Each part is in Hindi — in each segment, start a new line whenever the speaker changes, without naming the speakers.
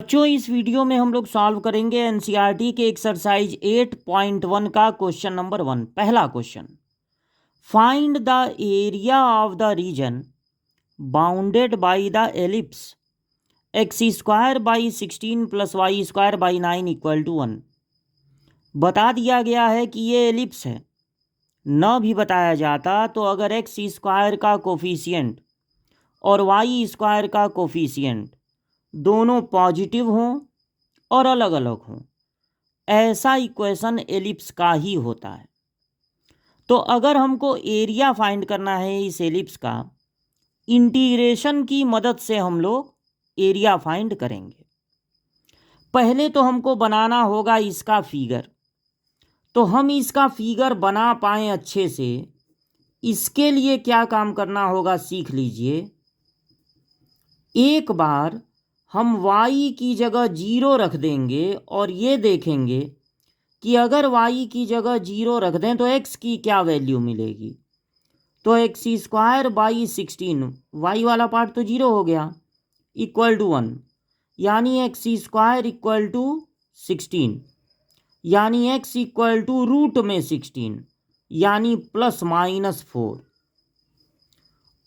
बच्चों, इस वीडियो में हम लोग सॉल्व करेंगे एनसीईआरटी के एक्सरसाइज 8.1 का क्वेश्चन नंबर 1। पहला question, find the area of the region bounded by the ellipse X square by 16 plus Y square by 9 equal to 1। बता दिया गया है कि ये एलिप्स है। न भी बताया जाता तो अगर एक्स स्क्वायर का कोफिशिएंट और वाई स्क्वायर का कोफिशिएंट दोनों पॉजिटिव हों और अलग अलग हों, ऐसा इक्वेशन एलिप्स का ही होता है। तो अगर हमको एरिया फाइंड करना है इस एलिप्स का, इंटीग्रेशन की मदद से हम लोग एरिया फाइंड करेंगे। पहले तो हमको बनाना होगा इसका फिगर। तो हम इसका फिगर बना पाएँ अच्छे से, इसके लिए क्या काम करना होगा सीख लीजिए। एक बार हम y की जगह 0 रख देंगे और ये देखेंगे कि अगर y की जगह 0 रख दें तो x की क्या वैल्यू मिलेगी। तो एक्स स्क्वायर बाई 16, वाई वाला पार्ट तो 0 हो गया, इक्वल टू 1, यानी एक्स स्क्वायर इक्वल टू 16, यानी x इक्वल टू रूट में 16, यानी प्लस माइनस 4।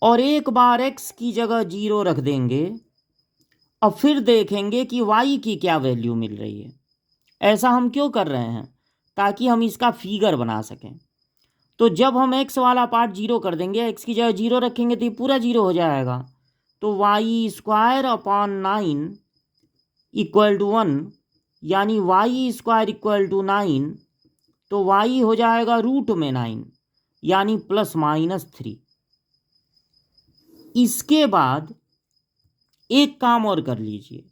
और एक बार x की जगह 0 रख देंगे और फिर देखेंगे कि y की क्या वैल्यू मिल रही है। ऐसा हम क्यों कर रहे हैं? ताकि हम इसका फिगर बना सकें। तो जब हम x वाला पार्ट 0 कर देंगे, x की जगह 0 रखेंगे तो ये पूरा 0 हो जाएगा। तो Y square upon 9 equal to 1, यानी वाई स्क्वायर इक्वल टू 9, तो y हो जाएगा रूट में 9, यानी प्लस माइनस 3। इसके बाद एक काम और कर लीजिए,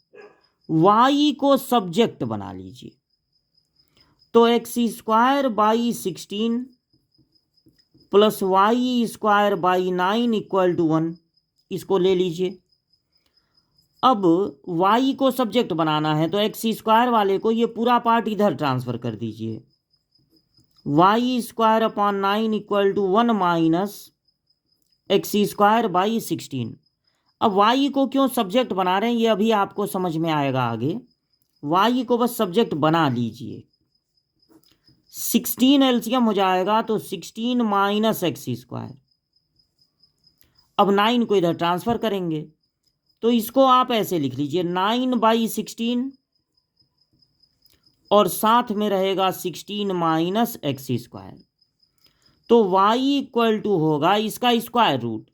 y को सब्जेक्ट बना लीजिए। तो X square by 16 plus Y square by 9 equal to 1, इसको ले लीजिए। अब y को सब्जेक्ट बनाना है तो एक्स स्क्वायर वाले को ये पूरा पार्ट इधर ट्रांसफर कर दीजिए। Y square upon 9 equal to 1 minus x square by 16। अब y को क्यों सब्जेक्ट बना रहे हैं ये अभी आपको समझ में आएगा आगे। y को बस सब्जेक्ट बना लीजिए। 16 एलसीएम हो जाएगा तो 16 माइनस एक्स स्क्वायर। अब 9 को इधर ट्रांसफर करेंगे तो इसको आप ऐसे लिख लीजिए 9/16 और साथ में रहेगा 16 माइनस एक्स स्क्वायर। तो y इक्वल टू होगा इसका स्क्वायर रूट,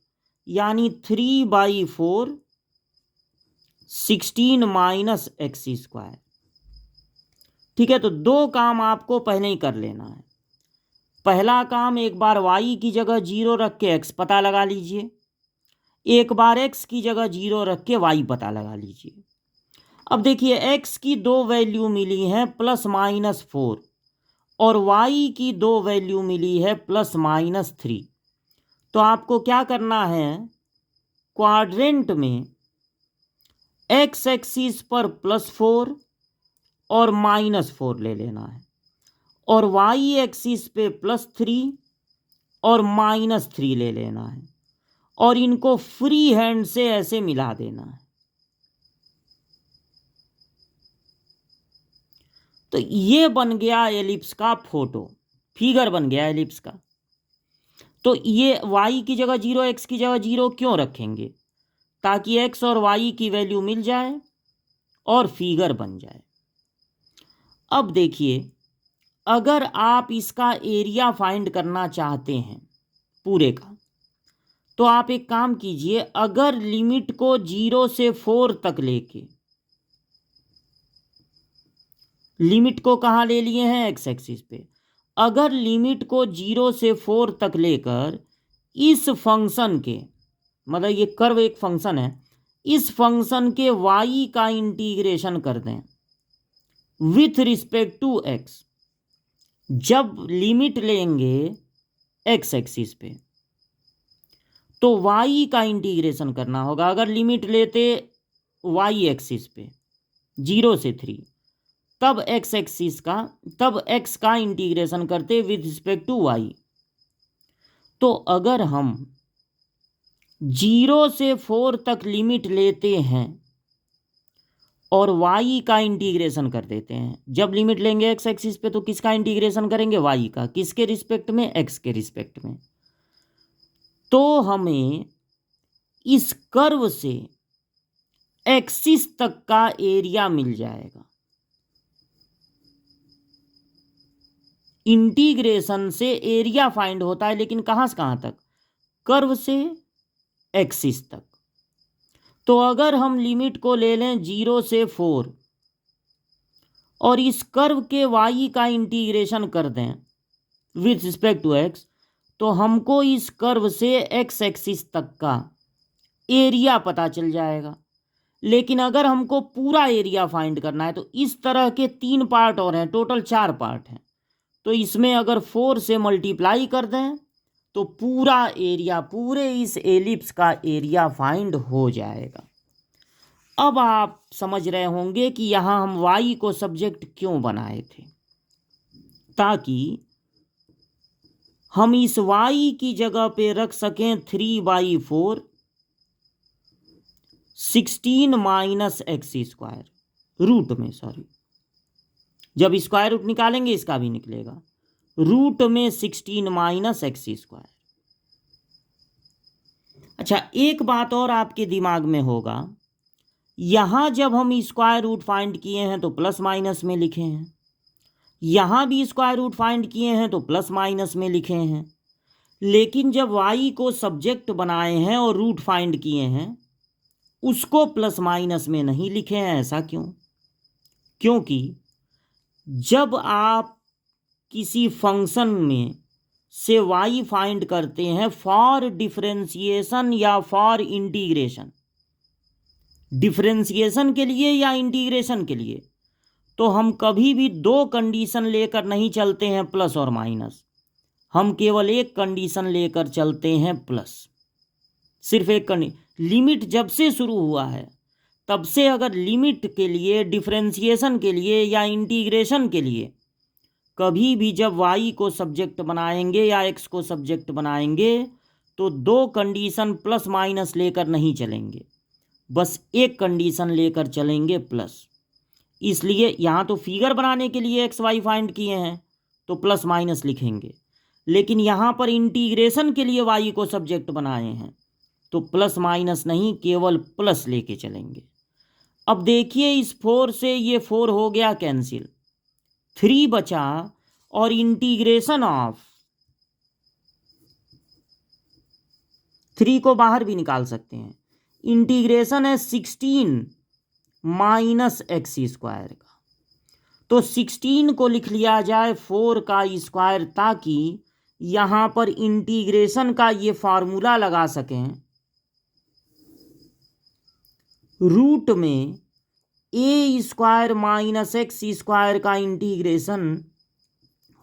यानी 3/4 16 माइनस एक्स स्क्वायर। ठीक है, तो दो काम आपको पहले ही कर लेना है। पहला काम, एक बार y की जगह 0 रख के x पता लगा लीजिए, एक बार x की जगह 0 रख के y पता लगा लीजिए। अब देखिए x की दो वैल्यू मिली हैं प्लस माइनस 4 और y की दो वैल्यू मिली है प्लस माइनस 3। तो आपको क्या करना है, क्वाड्रेंट में x एक्सिस पर +4 और -4 ले लेना है और y एक्सिस पे +3 और -3 ले लेना है और इनको फ्री हैंड से ऐसे मिला देना है। तो ये बन गया एलिप्स का फोटो, फिगर बन गया एलिप्स का। तो ये y की जगह 0, x की जगह 0 क्यों रखेंगे? ताकि x और y की वैल्यू मिल जाए और फिगर बन जाए। अब देखिए, अगर आप इसका एरिया फाइंड करना चाहते हैं पूरे का, तो आप एक काम कीजिए, अगर लिमिट को 0 से 4 तक लेके, लिमिट को कहाँ ले लिए हैं, एक्स एक्सिस पे, अगर लिमिट को 0 से 4 तक लेकर इस फंक्शन के, मतलब ये कर्व एक फंक्शन है, इस फंक्शन के y का इंटीग्रेशन कर दें विथ रिस्पेक्ट टू x, जब लिमिट लेंगे x एक्सिस पे तो y का इंटीग्रेशन करना होगा। अगर लिमिट लेते y एक्सिस पे 0 से 3, तब x एक्सिस का, तब x का इंटीग्रेशन करते विथ रिस्पेक्ट टू y। तो अगर हम 0 से 4 तक लिमिट लेते हैं और y का इंटीग्रेशन कर देते हैं। जब लिमिट लेंगे x एक्सिस पे तो किसका इंटीग्रेशन करेंगे? y का। किसके रिस्पेक्ट में? x के रिस्पेक्ट में। तो हमें इस कर्व से एक्सिस तक का एरिया मिल जाएगा। इंटीग्रेशन से एरिया फाइंड होता है, लेकिन कहाँ से कहाँ तक? कर्व से एक्सिस तक। तो अगर हम लिमिट को ले लें 0 से 4 और इस कर्व के y का इंटीग्रेशन कर दें विथ रिस्पेक्ट टू x, तो हमको इस कर्व से x एक्सिस तक का एरिया पता चल जाएगा। लेकिन अगर हमको पूरा एरिया फाइंड करना है तो इस तरह के 3 पार्ट और हैं, टोटल 4 पार्ट हैं। तो इसमें अगर 4 से मल्टीप्लाई कर दें तो पूरा एरिया, पूरे इस एलिप्स का एरिया फाइंड हो जाएगा। अब आप समझ रहे होंगे कि यहाँ हम y को सब्जेक्ट क्यों बनाए थे, ताकि हम इस y की जगह पे रख सकें 3/4 16 माइनस एक्स स्क्वायर रूट में, सॉरी, जब स्क्वायर रूट निकालेंगे इसका भी निकलेगा, रूट में 16 माइनस एक्स स्क्वायर। अच्छा, एक बात और आपके दिमाग में होगा, यहाँ जब हम स्क्वायर रूट फाइंड किए हैं तो प्लस माइनस में लिखे हैं, यहाँ भी स्क्वायर रूट फाइंड किए हैं तो प्लस माइनस में लिखे हैं, लेकिन जब y को सब्जेक्ट बनाए हैं और रूट फाइंड किए हैं उसको प्लस माइनस में नहीं लिखे हैं। ऐसा क्यों? क्योंकि जब आप किसी फंक्शन में से y फाइंड करते हैं फॉर डिफरेंशिएशन या फॉर इंटीग्रेशन, डिफरेंशिएशन के लिए या इंटीग्रेशन के लिए, तो हम कभी भी 2 कंडीशन लेकर नहीं चलते हैं प्लस और माइनस, हम केवल एक कंडीशन लेकर चलते हैं प्लस। सिर्फ एक लिमिट जब से शुरू हुआ है तब से अगर लिमिट के लिए, डिफरेंशिएशन के लिए या इंटीग्रेशन के लिए कभी भी जब y को सब्जेक्ट बनाएंगे या x को सब्जेक्ट बनाएंगे तो 2 कंडीशन प्लस माइनस लेकर नहीं चलेंगे, बस एक कंडीशन लेकर चलेंगे प्लस। इसलिए यहाँ तो फिगर बनाने के लिए एक्स वाई फाइंड किए हैं तो प्लस माइनस लिखेंगे, लेकिन यहाँ पर इंटीग्रेशन के लिए y को सब्जेक्ट बनाए हैं तो प्लस माइनस नहीं, केवल प्लस लेके चलेंगे। अब देखिए, इस 4 से ये 4 हो गया कैंसिल, 3 बचा और इंटीग्रेशन ऑफ 3 को बाहर भी निकाल सकते हैं। इंटीग्रेशन है 16 माइनस एक्स स्क्वायर का, तो 16 को लिख लिया जाए 4 का स्क्वायर, ताकि यहाँ पर इंटीग्रेशन का ये फार्मूला लगा सकें। रूट में a square minus x square का इंटीग्रेशन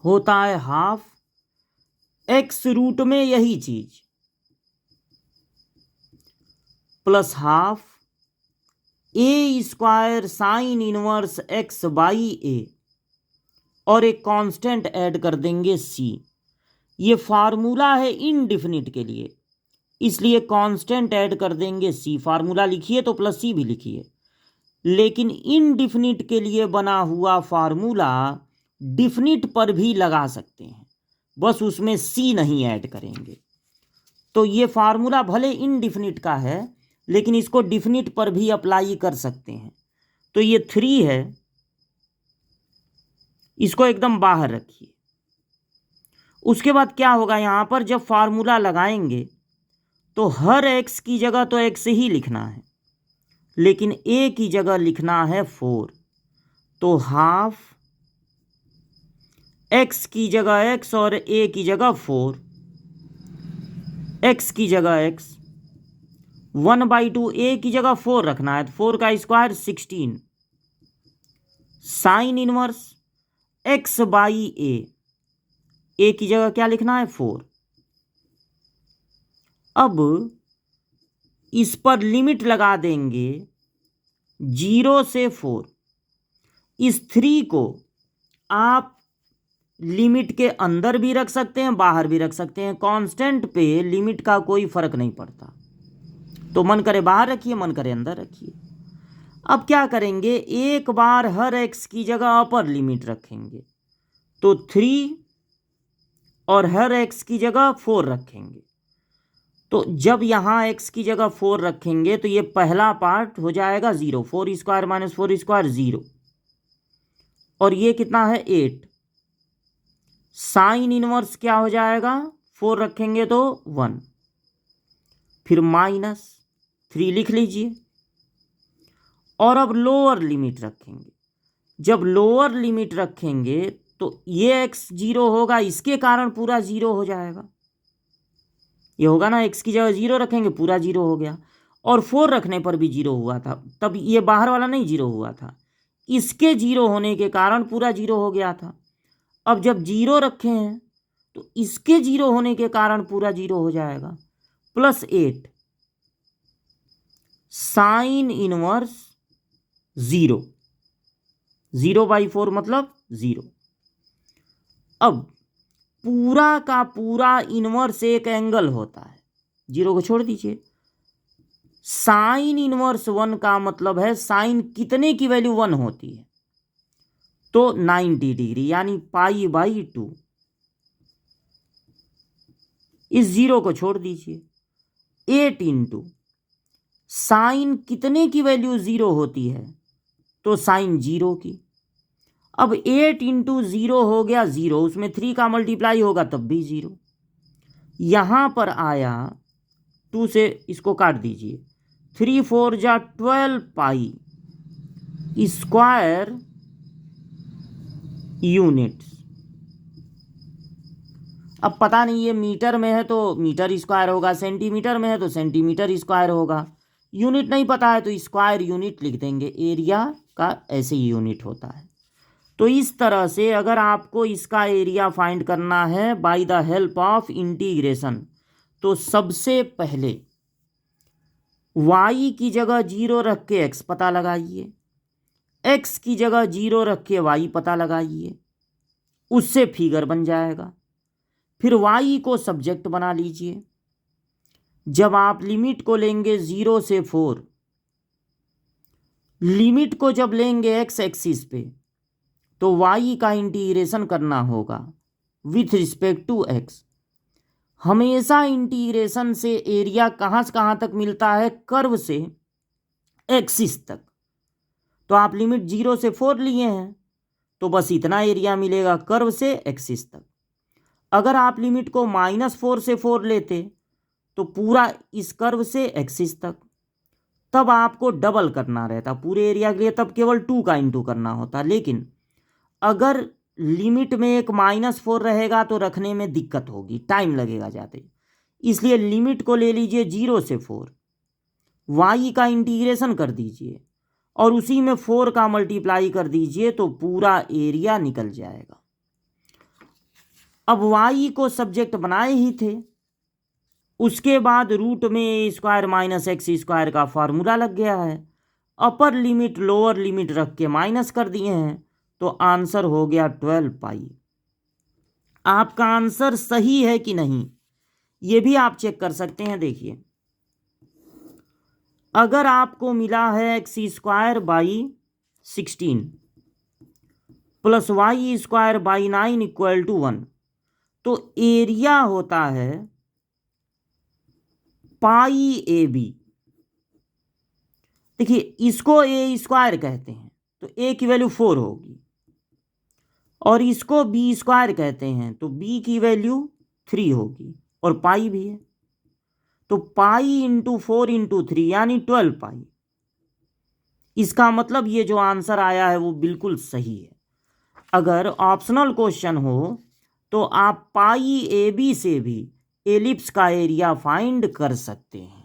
होता है हाफ, एक्स रूट में यही चीज plus half a square sine inverse x by a, और एक कांस्टेंट ऐड कर देंगे सी। ये फार्मूला है इनडिफिनिट के लिए, इसलिए कांस्टेंट ऐड कर देंगे सी। फार्मूला लिखिए तो प्लस सी भी लिखिए, लेकिन इनडिफिनिट के लिए बना हुआ फार्मूला डिफिनिट पर भी लगा सकते हैं, बस उसमें सी नहीं ऐड करेंगे। तो ये फार्मूला भले इनडिफिनिट का है लेकिन इसको डिफिनिट पर भी अप्लाई कर सकते हैं। तो ये 3 है, इसको एकदम बाहर रखिए। उसके बाद क्या होगा, यहाँ पर जब फार्मूला लगाएंगे तो हर x की जगह तो x ही लिखना है, लेकिन a की जगह लिखना है 4, तो हाफ x की जगह x और a की जगह 4, x की जगह x, 1/2 a की जगह 4 रखना है, तो 4 का square 16 sine inverse x by a की जगह क्या लिखना है 4। अब इस पर लिमिट लगा देंगे 0 से 4। इस 3 को आप लिमिट के अंदर भी रख सकते हैं, बाहर भी रख सकते हैं, कांस्टेंट पे लिमिट का कोई फर्क नहीं पड़ता। तो मन करे बाहर रखिए, मन करे अंदर रखिए। अब क्या करेंगे, एक बार हर x की जगह अपर लिमिट रखेंगे तो 3 और हर x की जगह 4 रखेंगे। तो जब यहाँ x की जगह 4 रखेंगे तो ये पहला पार्ट हो जाएगा 0, 4 स्क्वायर माइनस 4 स्क्वायर 0, और ये कितना है 8। साइन इनवर्स क्या हो जाएगा, 4 रखेंगे तो 1, फिर माइनस 3 लिख लीजिए। और अब लोअर लिमिट रखेंगे। जब लोअर लिमिट रखेंगे तो ये x 0 होगा, इसके कारण पूरा 0 हो जाएगा। ये होगा ना, x की जगह 0 रखेंगे पूरा 0 हो गया, और 4 रखने पर भी 0 हुआ था, तब ये बाहर वाला नहीं 0 हुआ था, इसके 0 होने के कारण पूरा 0 हो गया था। अब जब 0 रखे हैं तो इसके 0 होने के कारण पूरा 0 हो जाएगा, प्लस 8 साइन इनवर्स 0, 0/4 मतलब 0। अब पूरा का पूरा इनवर्स एक एंगल होता है, 0 को छोड़ दीजिए। साइन इनवर्स 1 का मतलब है साइन कितने की वैल्यू 1 होती है, तो 90 डिग्री यानी π/2। इस 0 को छोड़ दीजिए। 8 इंटू साइन कितने की वैल्यू 0 होती है, तो साइन 0 की। अब 8 इंटू 0 हो गया 0, उसमें 3 का मल्टीप्लाई होगा तब भी 0। यहाँ पर आया 2 से इसको काट दीजिए, 3 4 जा 12 पाई स्क्वायर यूनिट्स। अब पता नहीं ये मीटर में है तो मीटर स्क्वायर होगा, सेंटीमीटर में है तो सेंटीमीटर स्क्वायर होगा, यूनिट नहीं पता है तो स्क्वायर यूनिट लिख देंगे। एरिया का ऐसे ही यूनिट होता है। तो इस तरह से अगर आपको इसका एरिया फाइंड करना है by the help of integration, तो सबसे पहले y की जगह 0 रख के x पता लगाइए, x की जगह 0 रख के y पता लगाइए, उससे फिगर बन जाएगा। फिर y को सब्जेक्ट बना लीजिए। जब आप लिमिट को लेंगे 0 से 4, लिमिट को जब लेंगे x एक्सिस पे तो y का इंटीग्रेशन करना होगा विथ रिस्पेक्ट टू x। हमेशा इंटीग्रेशन से एरिया कहाँ से कहाँ तक मिलता है, कर्व से एक्सिस तक। तो आप लिमिट 0 से 4 लिए हैं तो बस इतना एरिया मिलेगा कर्व से एक्सिस तक। अगर आप लिमिट को -4 से 4 लेते तो पूरा इस कर्व से एक्सिस तक, तब आपको डबल करना रहता पूरे एरिया के लिए, तब केवल 2 का इंटू करना होता। लेकिन अगर लिमिट में एक -4 रहेगा तो रखने में दिक्कत होगी, टाइम लगेगा ज़्यादा, इसलिए लिमिट को ले लीजिए 0 से 4, y का इंटीग्रेशन कर दीजिए और उसी में 4 का मल्टीप्लाई कर दीजिए तो पूरा एरिया निकल जाएगा। अब y को सब्जेक्ट बनाए ही थे, उसके बाद रूट में a² - x² का फार्मूला लग गया है, अपर लिमिट लोअर लिमिट रख के माइनस कर दिए हैं, तो आंसर हो गया 12 पाई। आपका आंसर सही है कि नहीं ये भी आप चेक कर सकते हैं। देखिए, अगर आपको मिला है x²/16 प्लस y²/9 = 1, तो एरिया होता है π/AB। देखिए, इसको a² कहते हैं तो a की वैल्यू 4 होगी, और इसको b² कहते हैं तो b की वैल्यू 3 होगी, और पाई भी है, तो पाई इंटू 4 इंटू 3 यानी 12 पाई। इसका मतलब ये जो आंसर आया है वो बिल्कुल सही है। अगर ऑप्शनल क्वेश्चन हो तो आप π/AB से भी एलिप्स का एरिया फाइंड कर सकते हैं।